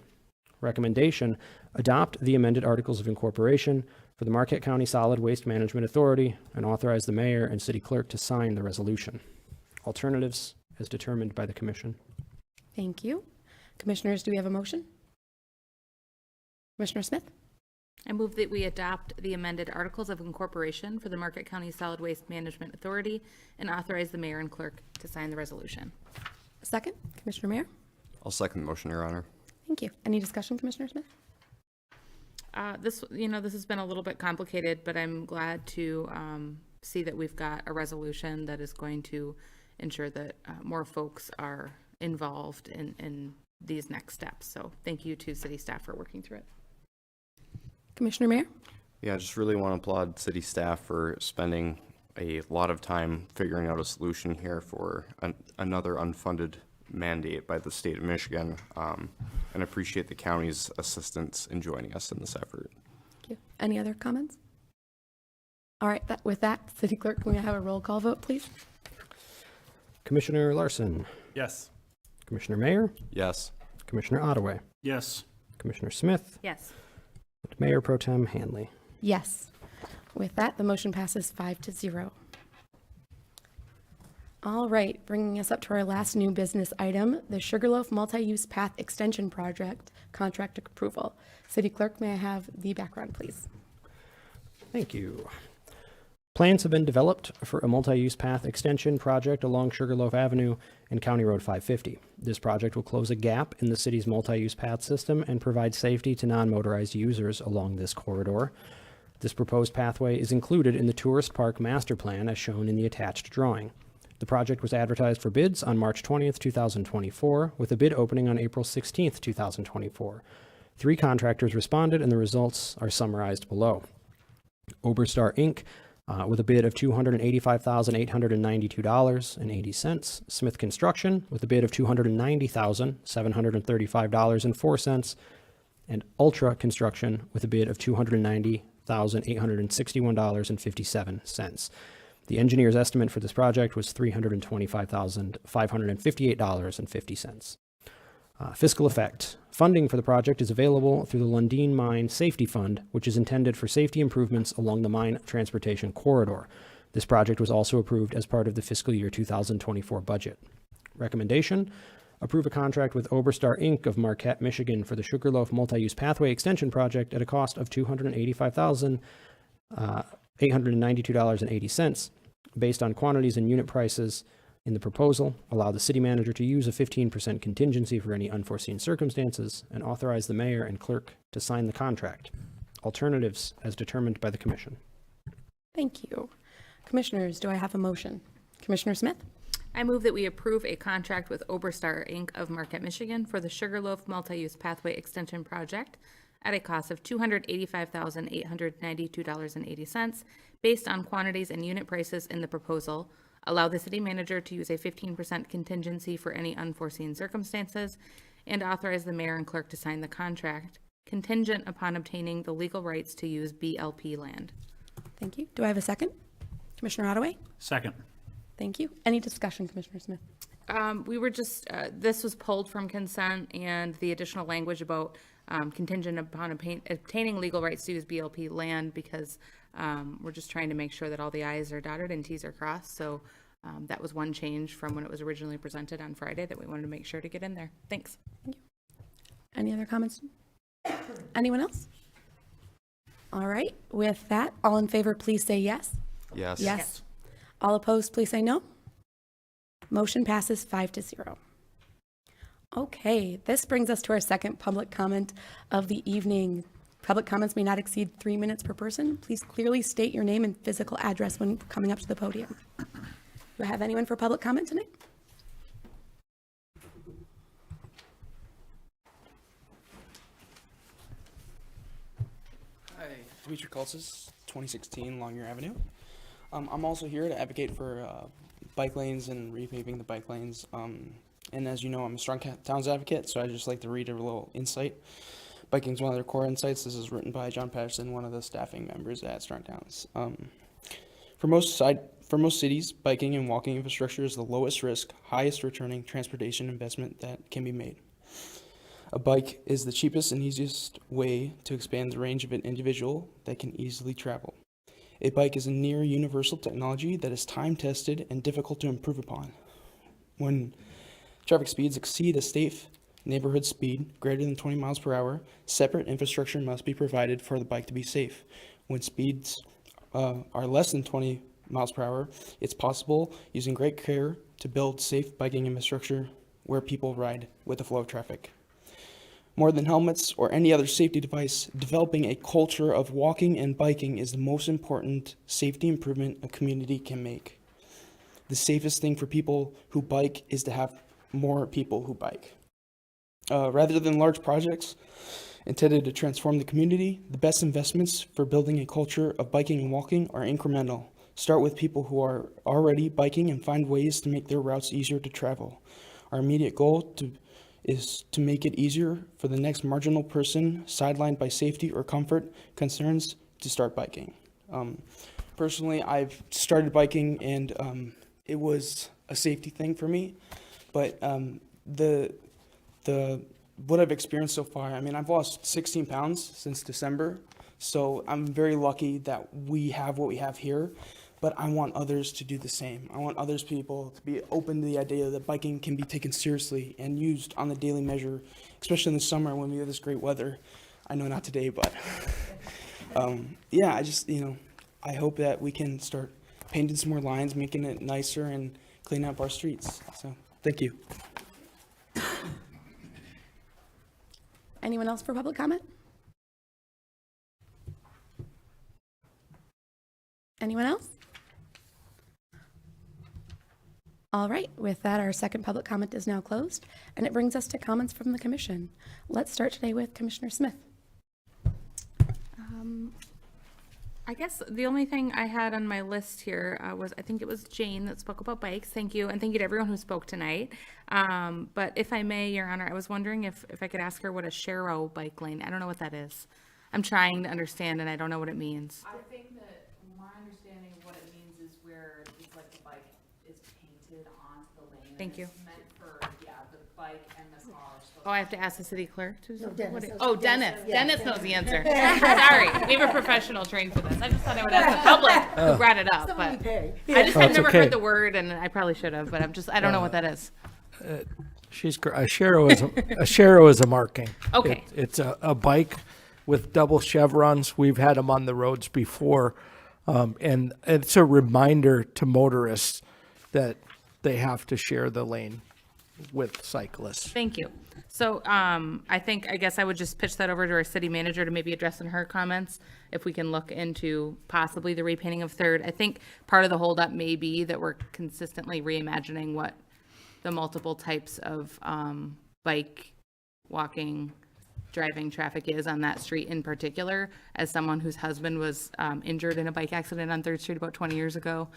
Recommendation, adopt the amended Articles of Incorporation for the Marquette County Solid Waste Management Authority and authorize the mayor and city clerk to sign the resolution. Alternatives as determined by the commission. Thank you. Commissioners, do we have a motion? Commissioner Smith? I move that we adopt the amended Articles of Incorporation for the Marquette County Solid Waste Management Authority and authorize the mayor and clerk to sign the resolution. A second, Commissioner Mayor? I'll second the motion, Your Honor. Thank you. Any discussion, Commissioner Smith? This has been a little bit complicated, but I'm glad to see that we've got a resolution that is going to ensure that more folks are involved in these next steps. So thank you to city staff for working through it. Commissioner Mayor? Yeah, I just really want to applaud city staff for spending a lot of time figuring out a solution here for another unfunded mandate by the state of Michigan, and appreciate the county's assistance in joining us in this effort. Thank you. Any other comments? All right, with that, City Clerk, can we have a roll call vote, please? Commissioner Larson. Yes. Commissioner Mayor. Yes. Commissioner Ottaway. Yes. Commissioner Smith. Yes. And Mayor Pro Tem Hanley. Yes. With that, the motion passes 5-0. All right, bringing us up to our last new business item, the Sugarloaf Multi-Use Path Extension Project contract approval. City Clerk, may I have the background, please? Thank you. Plans have been developed for a multi-use path extension project along Sugarloaf Avenue and County Road 550. This project will close a gap in the city's multi-use path system and provide safety to non-motorized users along this corridor. This proposed pathway is included in the Tourist Park Master Plan as shown in the attached drawing. The project was advertised for bids on March 20th, 2024, with a bid opening on April 16th, 2024. 3 contractors responded, and the results are summarized below. Oberstar Inc., with a bid of $285,892.80. Smith Construction, with a bid of $290,735.04. And Ultra Construction, with a bid of $290,861.57. The engineer's estimate for this project was $325,558.50. Fiscal effect. Funding for the project is available through the Lundin Mine Safety Fund, which is intended for safety improvements along the mine transportation corridor. This project was also approved as part of the fiscal year 2024 budget. Recommendation: approve a contract with Oberstar Inc. of Marquette, Michigan for the Sugarloaf Multi-Use Pathway Extension Project at a cost of $285,892.80 based on quantities and unit prices in the proposal. Allow the city manager to use a 15% contingency for any unforeseen circumstances and authorize the mayor and clerk to sign the contract. Alternatives as determined by the commission. Thank you. Commissioners, do I have a motion? Commissioner Smith? I move that we approve a contract with Oberstar Inc. of Marquette, Michigan for the Sugarloaf Multi-Use Pathway Extension Project at a cost of $285,892.80 based on quantities and unit prices in the proposal. Allow the city manager to use a 15% contingency for any unforeseen circumstances and authorize the mayor and clerk to sign the contract contingent upon obtaining the legal rights to use BLP land. Thank you. Do I have a second? Commissioner Ottaway? Second. Thank you. Any discussion, Commissioner Smith? We were just, this was pulled from consent, and the additional language about contingent upon obtaining legal rights to use BLP land, because we're just trying to make sure that all the I's are dotted and T's are crossed. So that was one change from when it was originally presented on Friday that we wanted to make sure to get in there. Thanks. Thank you. Any other comments? Anyone else? All right. With that, all in favor, please say yes. Yes. Yes. All opposed, please say no. Motion passes 5-0. Okay, this brings us to our second public comment of the evening. Public comments may not exceed 3 minutes per person. Please clearly state your name and physical address when coming up to the podium. Do I have anyone for public comment tonight? Hi, Dimitri Kulsis, 2016 Longyear Avenue. I'm also here to advocate for bike lanes and repaving the bike lanes. And as you know, I'm a Strong Towns advocate, so I'd just like to read a little insight. Biking is one of their core insights. This is written by John Patterson, one of the staffing members at Strong Towns. For most cities, biking and walking infrastructure is the lowest risk, highest returning transportation investment that can be made. A bike is the cheapest and easiest way to expand the range of an individual that can easily travel. A bike is a near universal technology that is time-tested and difficult to improve upon. When traffic speeds exceed a safe neighborhood speed greater than 20 miles per hour, separate infrastructure must be provided for the bike to be safe. When speeds are less than 20 miles per hour, it's possible, using great care, to build safe biking infrastructure where people ride with the flow of traffic. More than helmets or any other safety device, developing a culture of walking and biking is the most important safety improvement a community can make. The safest thing for people who bike is to have more people who bike. Rather than large projects intended to transform the community, the best investments for building a culture of biking and walking are incremental. Start with people who are already biking and find ways to make their routes easier to travel. Our immediate goal is to make it easier for the next marginal person sidelined by safety or comfort concerns to start biking. Personally, I've started biking and it was a safety thing for me, but what I've experienced so far, I mean, I've lost 16 pounds since December, so I'm very lucky that we have what we have here, but I want others to do the same. I want others people to be open to the idea that biking can be taken seriously and used on the daily measure, especially in the summer when we have this great weather. I know not today, but yeah, I just, I hope that we can start painting some more lines, making it nicer and cleaning up our streets. So, thank you. Anyone else for public comment? Anyone else? All right, with that, our second public comment is now closed, and it brings us to comments from the commission. Let's start today with Commissioner Smith. I guess the only thing I had on my list here was, I think it was Jane that spoke about bikes. Thank you, and thank you to everyone who spoke tonight. But if I may, Your Honor, I was wondering if I could ask her what a Shero bike lane, I don't know what that is. I'm trying to understand, and I don't know what it means. I think that my understanding of what it means is where it's like the bike is painted onto the lane. Thank you. It's meant for, the bike and the car. Oh, I have to ask the city clerk to? No, Dennis. Oh, Dennis. Dennis knows the answer. Sorry, we have a professional trained for this. I just thought I would ask the public who brought it up, but I just had never heard the word, and I probably should have, but I don't know what that is. She's a Shero is a marking. Okay. It's a bike with double chevrons. We've had them on the roads before, and it's a reminder to motorists that they have to share the lane with cyclists. Thank you. So I guess I would just pitch that over to our city manager to maybe address in her comments, if we can look into possibly the repainting of Third. I think part of the holdup may be that we're consistently reimagining what the multiple types of bike, walking, driving traffic is on that street in particular. As someone whose husband was injured in a bike accident on 3rd Street about 20 years ago,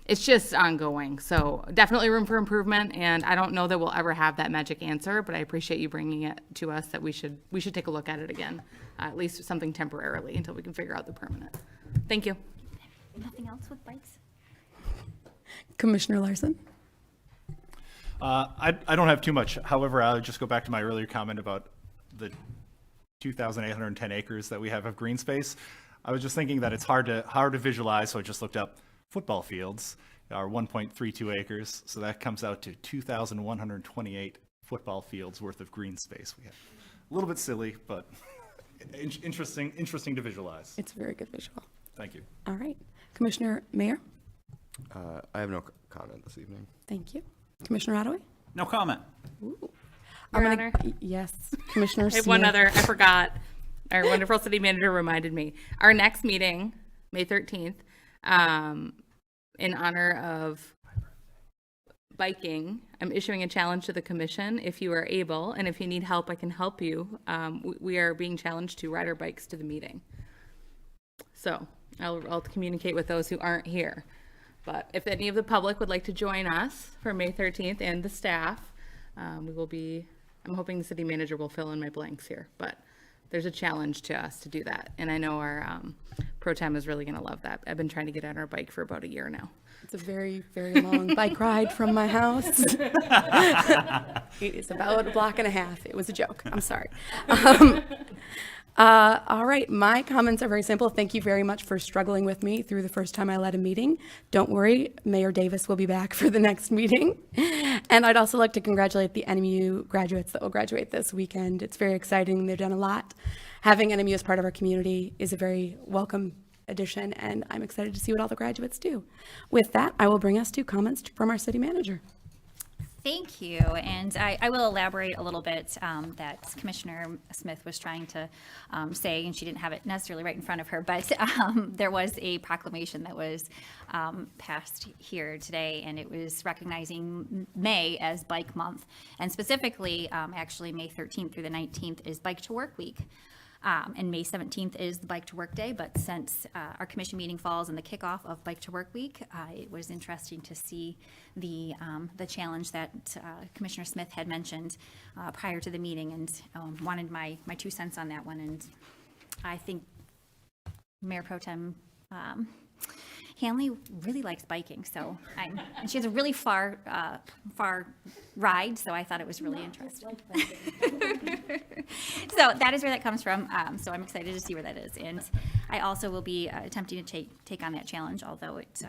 it's just ongoing. So definitely room for improvement, and I don't know that we'll ever have that magic answer, but I appreciate you bringing it to us that we should take a look at it again, at least something temporarily until we can figure out the permanent. Thank you. Nothing else with bikes? Commissioner Larson? I don't have too much. However, I'll just go back to my earlier comment about the 2,810 acres that we have of green space. I was just thinking that it's hard to visualize, so I just looked up football fields are 1.32 acres, so that comes out to 2,128 football fields worth of green space. We have a little bit silly, but interesting to visualize. It's a very good visual. Thank you. All right. Commissioner Mayer? I have no comment this evening. Thank you. Commissioner Ottaway? No comment. Ooh. Your Honor? Yes. Commissioner I have one Smith. other, I forgot. Our wonderful city manager reminded me. Our next meeting, May 13th, in honor of biking, I'm issuing a challenge to the commission. If you are able, and if you need help, I can help you. We are being challenged to ride our bikes to the meeting. So I'll communicate with those who aren't here. But if any of the public would like to join us for May 13th and the staff, we will be, I'm hoping the city manager will fill in my blanks here, but there's a challenge to us to do that. And I know our pro tem is really going to love that. I've been trying to get on our bike for about a year now. It's a very, very long bike ride from my house. It is about a block and a half. It was a joke. I'm sorry. All right, my comments are very simple. Thank you very much for struggling with me through the first time I led a meeting. Don't worry, Mayor Davis will be back for the next meeting. And I'd also like to congratulate the NMU graduates that will graduate this weekend. It's very exciting. They've done a lot. Having NMU as part of our community is a very welcome addition, and I'm excited to see what all the graduates do. With that, I will bring us to comments from our city manager. Thank you, and I will elaborate a little bit that Commissioner Smith was trying to say, and she didn't have it necessarily right in front of her, but there was a proclamation that was passed here today, and it was recognizing May as Bike Month, and specifically, actually May 13th through the 19th is Bike to Work Week. And May 17th is the Bike to Work Day, but since our commission meeting falls in the kickoff of Bike to Work Week, it was interesting to see the challenge that Commissioner Smith had mentioned prior to the meeting, and wanted my 2 cents on that one. And I think Mayor Pro Tem Hanley really likes biking, so and she has a really far ride, so I thought it was really interesting. So that is where that comes from. So I'm excited to see where that is, and I also will be attempting to take on that challenge, although it's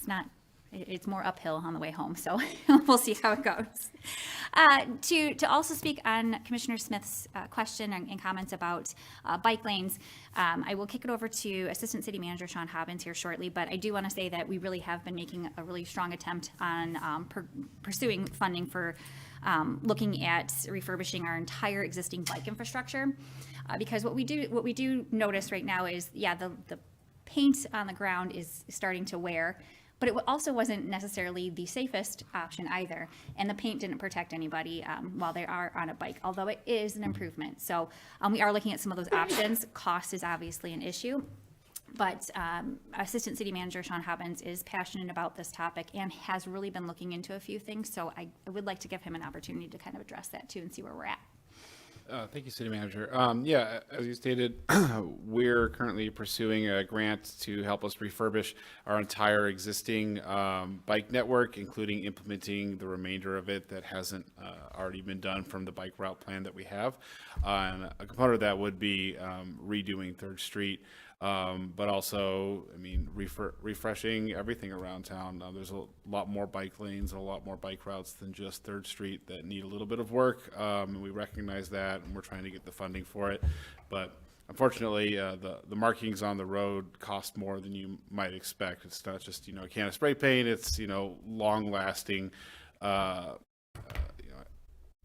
not. It's more uphill on the way home, so we'll see how it goes. To also speak on Commissioner Smith's question and comments about bike lanes, I will kick it over to Assistant City Manager Sean Hobbins here shortly, but I do want to say that we really have been making a really strong attempt on pursuing funding for looking at refurbishing our entire existing bike infrastructure, because what we do notice right now is, yeah, the paint on the ground is starting to wear, but it also wasn't necessarily the safest option either, and the paint didn't protect anybody while they are on a bike, although it is an improvement. So we are looking at some of those options. Cost is obviously an issue, but Assistant City Manager Sean Hobbins is passionate about this topic and has really been looking into a few things, so I would like to give him an opportunity to kind of address that too and see where we're at. Thank you, City Manager. Yeah, as you stated, we're currently pursuing a grant to help us refurbish our entire existing bike network, including implementing the remainder of it that hasn't already been done from the bike route plan that we have. And a component of that would be redoing 3rd Street, but also, I mean, refreshing everything around town. There's a lot more bike lanes and a lot more bike routes than just 3rd Street that need a little bit of work, and we recognize that, and we're trying to get the funding for it. But unfortunately, the markings on the road cost more than you might expect. It's not just, a can of spray paint. It's, long-lasting,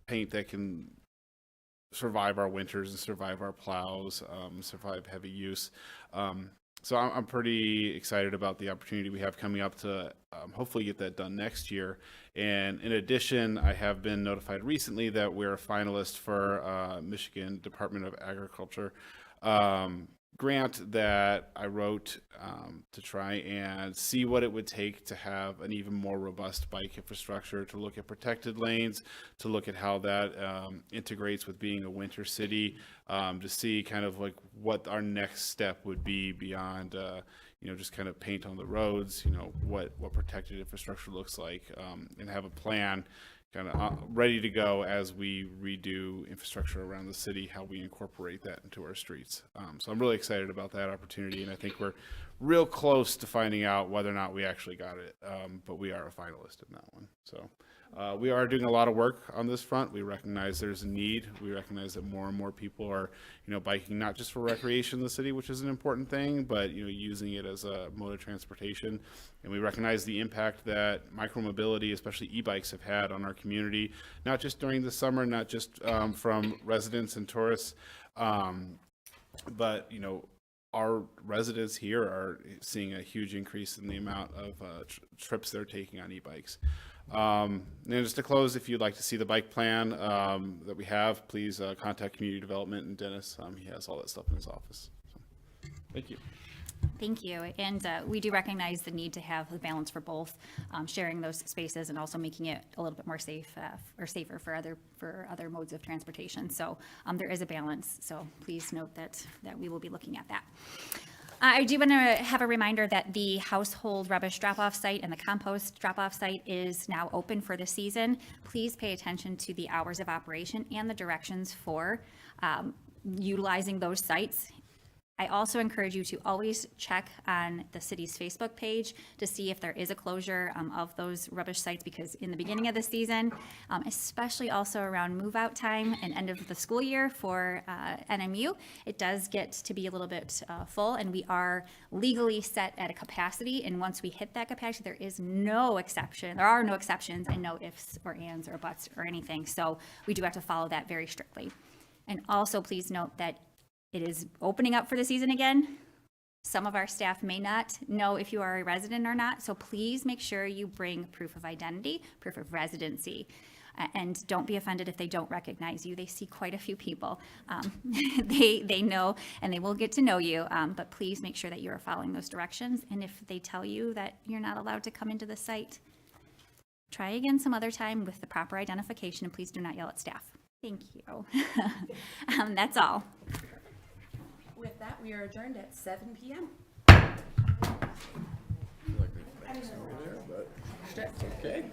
paint that can survive our winters and survive our plows, survive heavy use. So I'm pretty excited about the opportunity we have coming up to hopefully get that done next year. And in addition, I have been notified recently that we're a finalist for Michigan Department of Agriculture grant that I wrote to try and see what it would take to have an even more robust bike infrastructure, to look at protected lanes, to look at how that integrates with being a winter city, to see kind of like what our next step would be beyond just kind of paint on the roads, what protected infrastructure looks like, and have a plan kind of ready to go as we redo infrastructure around the city, how we incorporate that into our streets. So I'm really excited about that opportunity, and I think we're real close to finding out whether or not we actually got it, but we are a finalist in that one. So we are doing a lot of work on this front. We recognize there's a need. We recognize that more and more people are, biking not just for recreation in the city, which is an important thing, but, using it as a mode of transportation. And we recognize the impact that micromobility, especially e-bikes, have had on our community, not just during the summer, not just from residents and tourists, but, our residents here are seeing a huge increase in the amount of trips they're taking on e-bikes. And just to close, if you'd like to see the bike plan that we have, please contact Community Development and Dennis. He has all that stuff in his office. So, thank you. Thank you. And we do recognize the need to have the balance for both, sharing those spaces and also making it a little bit more safe or safer for other modes of transportation. So there is a balance. So please note that we will be looking at that. I do want to have a reminder that the household rubbish drop-off site and the compost drop-off site is now open for the season. Please pay attention to the hours of operation and the directions for utilizing those sites. I also encourage you to always check on the city's Facebook page to see if there is a closure of those rubbish sites, because in the beginning of the season, especially also around move-out time and end of the school year for NMU, it does get to be a little bit full, and we are legally set at a capacity, and once we hit that capacity, there is no exception. There are no exceptions and no ifs or ands or buts or anything, so we do have to follow that very strictly. And also please note that it is opening up for the season again. Some of our staff may not know if you are a resident or not, so please make sure you bring proof of identity, proof of residency, and don't be offended if they don't recognize you. They see quite a few people. They know, and they will get to know you, but please make sure that you are following those directions. And if they tell you that you're not allowed to come into the site, try again some other time with the proper identification, and please do not yell at staff. Thank you. That's all. With that, we are adjourned at 7 p.m. Okay.